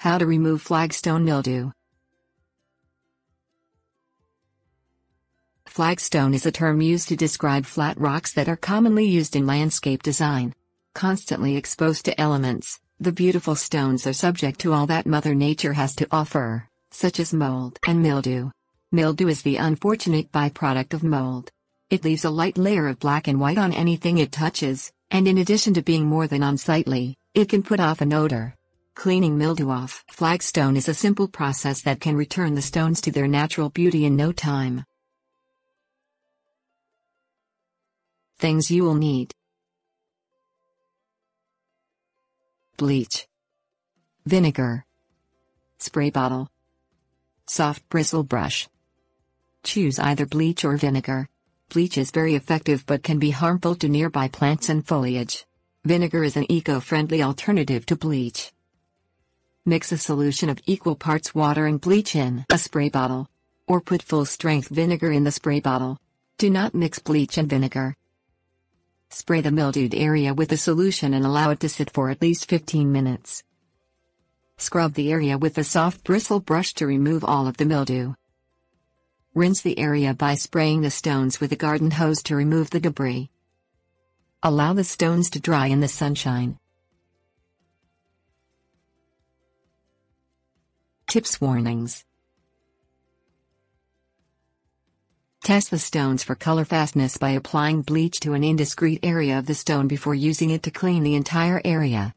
How to remove flagstone mildew. Flagstone is a term used to describe flat rocks that are commonly used in landscape design. Constantly exposed to elements, the beautiful stones are subject to all that Mother Nature has to offer, such as mold and mildew. Mildew is the unfortunate byproduct of mold. It leaves a light layer of black and white on anything it touches, and in addition to being more than unsightly, it can put off an odor. Cleaning mildew off flagstone is a simple process that can return the stones to their natural beauty in no time. Things you will need: bleach, vinegar, spray bottle, soft bristle brush. Choose either bleach or vinegar. Bleach is very effective but can be harmful to nearby plants and foliage. Vinegar is an eco-friendly alternative to bleach. Mix a solution of equal parts water and bleach in a spray bottle, or put full-strength vinegar in the spray bottle. Do not mix bleach and vinegar. Spray the mildewed area with the solution and allow it to sit for at least 15 minutes. Scrub the area with a soft bristle brush to remove all of the mildew. Rinse the area by spraying the stones with a garden hose to remove the debris. Allow the stones to dry in the sunshine. Tips: warnings. Test the stones for color fastness by applying bleach to an indiscreet area of the stone before using it to clean the entire area.